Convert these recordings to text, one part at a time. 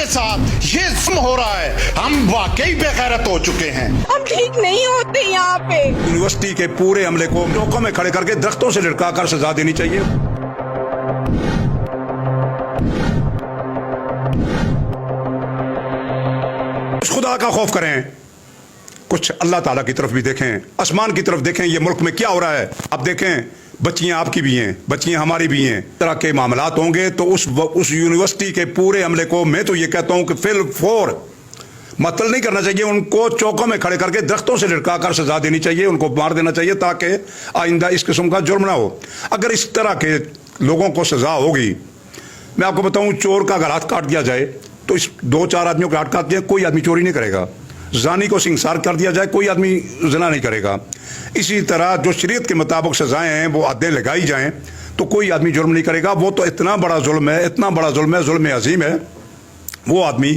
के साथ ये जुल्म हो रहा है, हम वाकई बेगैरत हो चुके हैं। हम ठीक नहीं होते यहाँ पे। यूनिवर्सिटी के पूरे अमले को चौकों में खड़े करके दरख्तों से लटका कर सजा देनी चाहिए। खुदा का खौफ करें, कुछ अल्लाह ताला की तरफ भी देखें, आसमान की तरफ देखें, ये मुल्क में क्या हो रहा है। अब देखें, बच्चियां आपकी भी हैं, बच्चियां हमारी भी हैं, इस तरह के मामलात होंगे तो उस यूनिवर्सिटी के पूरे अमले को मैं तो ये कहता हूं कि फिल फोर मतल नहीं करना चाहिए, उनको चौकों में खड़े करके दरख्तों से लटका कर सजा देनी चाहिए, उनको मार देना चाहिए ताकि आइंदा इस किस्म का जुर्म ना हो। अगर इस तरह के लोगों को सजा होगी, मैं आपको बताऊं, चोर का अगर हाथ काट दिया जाए तो इस 2-4 आदमियों का हाथ काट दिया, कोई आदमी चोरी नहीं करेगा। जानी को सिंगसार कर दिया जाए, कोई आदमी जना नहीं करेगा। इसी तरह जो शरीयत के मुताबिक सजाएं हैं वो हदें लगाई जाएं तो कोई आदमी जुर्म नहीं करेगा। वो तो इतना बड़ा जुल्म है, इतना बड़ा जुल्म है, जुल्म अजीम है। वो आदमी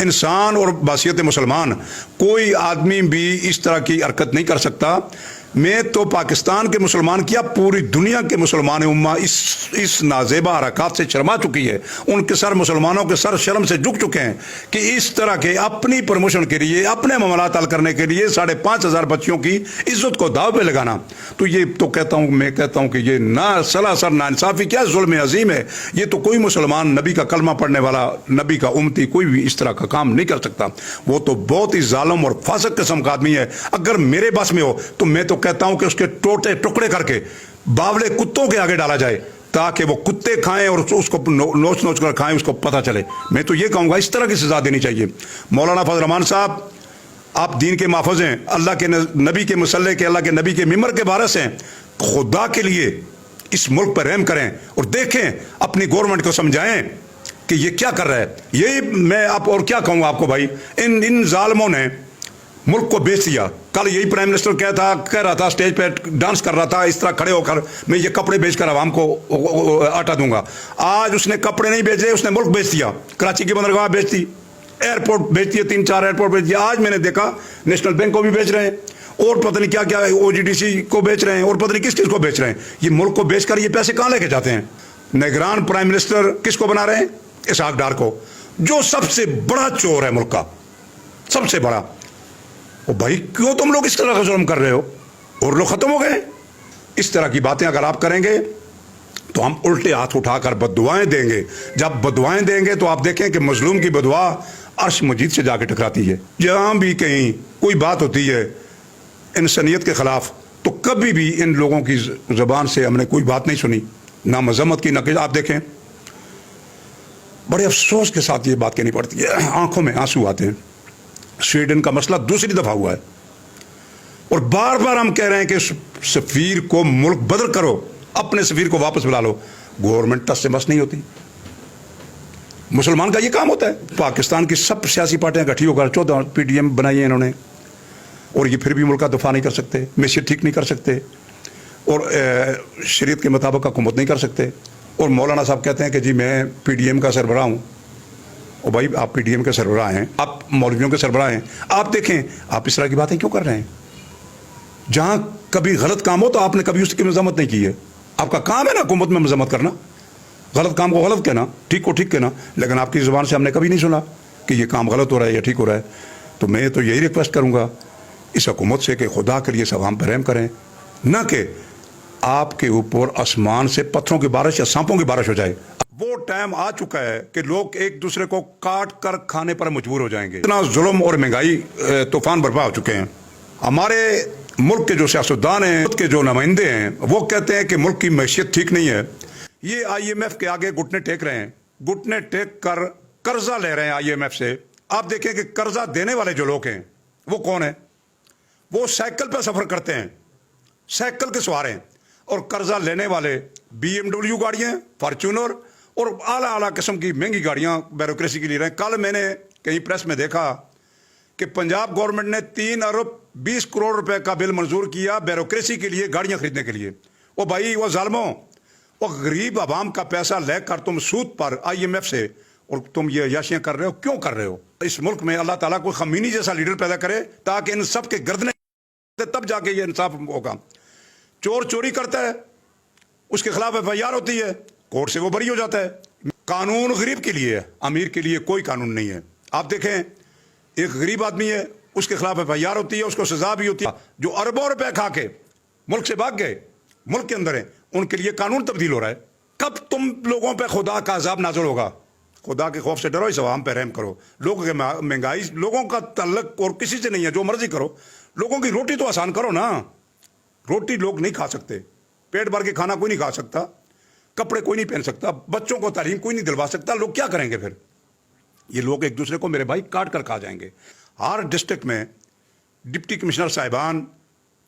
इंसान और बासियत मुसलमान, कोई आदमी भी इस तरह की हरकत नहीं कर सकता। मैं तो पाकिस्तान के मुसलमान क्या पूरी दुनिया के मुसलमान उम्मा इस नाजेबा हरकत से शर्मा चुकी है। उनके सर, मुसलमानों के सर शर्म से झुक चुके हैं कि इस तरह के अपनी प्रमोशन के लिए, अपने मामलात हल करने के लिए 5,500 बच्चियों की इज्जत को दाव पे लगाना, तो ये तो कहता हूँ, मैं कहता हूँ कि ये ना सरासर नाइंसाफी, क्या जुल्म अजीम है। ये तो कोई मुसलमान, नबी का कलमा पढ़ने वाला, नबी का उम्मती, कोई भी इस तरह का काम नहीं कर सकता। वो तो बहुत ही जालिम और फासिक किस्म का आदमी है। अगर मेरे बस में हो तो मैं तो कहता हूं कि उसके टोटे टुकड़े करके बावले कुत्तों के आगे डाला जाए ताकि वो कुत्ते खाएं और उसको नोच नोच कर खाएं, उसको पता चले। मैं तो ये कहूंगा इस तरह की सजा देनी चाहिए। मौलाना फजल रहमान साहब, आप दीन के माफूज हैं, अल्लाह के नबी के मुसल्ले के, अल्लाह के नबी के मिंबर के वारिस हैं। खुदा के लिए इस मुल्क पर रहम करें और देखें, अपनी गवर्नमेंट को समझाएं कि ये क्या कर रहा है। यही मैं आप और क्या कहूंगा आपको भाई, इन जालिमों ने मुल्क को बेच दिया। कल यही प्राइम मिनिस्टर कह रहा था, स्टेज पे डांस कर रहा था, इस तरह खड़े होकर, मैं ये कपड़े बेचकर आवाम को आटा दूंगा। आज उसने कपड़े नहीं बेचे, उसने मुल्क बेच दिया। कराची की बंदरगाह बेच दी, एयरपोर्ट बेच दिए, 3-4 एयरपोर्ट बेच दिया। आज मैंने देखा नेशनल बैंक को भी बेच रहे हैं और पता नहीं क्या क्या OGDC को बेच रहे हैं और पता नहीं किस को बेच रहे हैं। ये मुल्क को बेचकर ये पैसे कहाँ लेके जाते हैं। निगरान प्राइम मिनिस्टर किसको बना रहे हैं? इसहाक डार को, जो सबसे बड़ा चोर है मुल्क का, सबसे बड़ा। ओ भाई, क्यों तुम लोग इस तरह का जुल्म कर रहे हो? और लोग खत्म हो गए। इस तरह की बातें अगर आप करेंगे तो हम उल्टे हाथ उठाकर बददुआएं देंगे। जब बददुआएं देंगे तो आप देखें कि मजलूम की बदुआ अर्श मजीद से जाके टकराती है। जहां भी कहीं कोई बात होती है इंसानियत के खिलाफ, तो कभी भी इन लोगों की जबान से हमने कोई बात नहीं सुनी, ना मजम्मत की, ना। आप देखें, बड़े अफसोस के साथ ये बात कहनी पड़ती है, आंखों में आंसू आते हैं। स्वीडन का मसला दूसरी दफा हुआ है और बार बार हम कह रहे हैं कि सफीर को मुल्क बदल करो, अपने सफीर को वापस बुला लो। गवर्नमेंट टस से बस नहीं होती। मुसलमान का ये काम होता है। पाकिस्तान की सब सियासी पार्टियां इकट्ठी होकर 14 PDM बनाई है इन्होंने, और ये फिर भी मुल्क का दफा नहीं कर सकते, मैशियत ठीक नहीं कर सकते और शरीयत के मुताबिक हुकूमत नहीं कर सकते। और मौलाना साहब कहते हैं कि जी मैं PDM का सरबराह हूँ। और भाई, आप PDM के सरबराह हैं, आप मौलवियों के सरबराह हैं। आप देखें, आप इस तरह की बातें क्यों कर रहे हैं? जहां कभी गलत काम हो तो आपने कभी उसकी मजम्मत नहीं की है। आपका काम है ना हुकूमत में मजम्मत करना, गलत काम को गलत कहना, ठीक को ठीक कहना, लेकिन आपकी जुबान से हमने कभी नहीं सुना कि ये काम गलत हो रहा है या ठीक हो रहा है। तो मैं तो यही रिक्वेस्ट करूंगा इस हुकूमत से कि खुदा के लिए सब हम पर रहम करें, न कि आपके ऊपर आसमान से पत्थरों की बारिश या सांपों की बारिश हो जाए। वो टाइम आ चुका है कि लोग एक दूसरे को काट कर खाने पर मजबूर हो जाएंगे। इतना जुल्म और महंगाई तूफान बर्पा हो चुके हैं। हमारे मुल्क के जो सियासतदान हैं, मुल्क के जो नुमाइंदे हैं, वो कहते हैं कि मुल्क की मैशियत ठीक नहीं है। ये IMF के आगे घुटने टेक रहे हैं, घुटने टेक कर कर्जा ले रहे हैं IMF से। आप देखें कि कर्जा देने वाले जो लोग हैं वो कौन है? वो साइकिल पर सफर करते हैं, साइकिल के सवार हैं, और कर्जा लेने वाले BMW गाड़ियां, फॉर्च्यूनर और आला आला किस्म की महंगी गाड़ियां ब्यूरोक्रेसी के लिए रहे हैं। कल मैंने कहीं प्रेस में देखा कि पंजाब गवर्नमेंट ने 3 अरब 20 करोड़ रुपए का बिल मंजूर किया ब्यूरोक्रेसी के लिए, गाड़ियां खरीदने के लिए। वो भाई, वो जालमों, वो गरीब आवाम का पैसा लेकर तुम सूद पर IMF से और तुम ये याशियां कर रहे हो, क्यों कर रहे हो? इस मुल्क में अल्लाह ताला कोई खमीनी जैसा लीडर पैदा करे ताकि इन सब के गर्दने, तब जाके ये इंसाफ होगा। चोर चोरी करता है, उसके खिलाफ FIR होती है, कोर्ट से वो बरी हो जाता है। कानून गरीब के लिए है, अमीर के लिए कोई कानून नहीं है। आप देखें, एक गरीब आदमी है, उसके खिलाफ एफआईआर होती है, उसको सजा भी होती है। जो अरबों रुपए खा के मुल्क से भाग गए, मुल्क के अंदर है, उनके लिए कानून तब्दील हो रहा है। कब तुम लोगों पे खुदा का अजाब नाज़िल होगा? खुदा के खौफ से डरो, इस अवाम पे रहम करो। लोगों की महंगाई, लोगों का तल्लक और किसी से नहीं है, जो मर्जी करो, लोगों की रोटी तो आसान करो ना। रोटी लोग नहीं खा सकते, पेट भर के खाना कोई नहीं खा सकता, कपड़े कोई नहीं पहन सकता, बच्चों को तालीम कोई नहीं दिलवा सकता, लोग क्या करेंगे फिर? ये लोग एक दूसरे को मेरे भाई काट कर खा जाएंगे। हर डिस्ट्रिक्ट में डिप्टी कमिश्नर साहिबान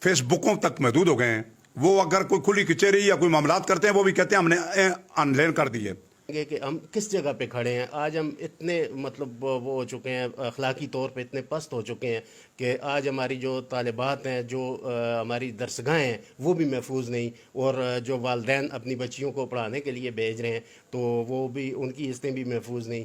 फेसबुकों तक महदूद हो गए हैं। वो अगर कोई खुली कचहरी या कोई मामलात करते हैं, वो भी कहते हैं हमने ऑनलाइन कर दिए। कि हम किस जगह पे खड़े हैं। आज हम इतने मतलब वो हो चुके हैं, अखलाकी तौर पे इतने पस्त हो चुके हैं कि आज हमारी जो तालिबात हैं, जो हमारी दरसगाहें हैं, वो भी महफूज नहीं। और जो वालिदैन अपनी बच्चियों को पढ़ाने के लिए भेज रहे हैं, तो वो भी, उनकी किस्तें भी महफूज नहीं।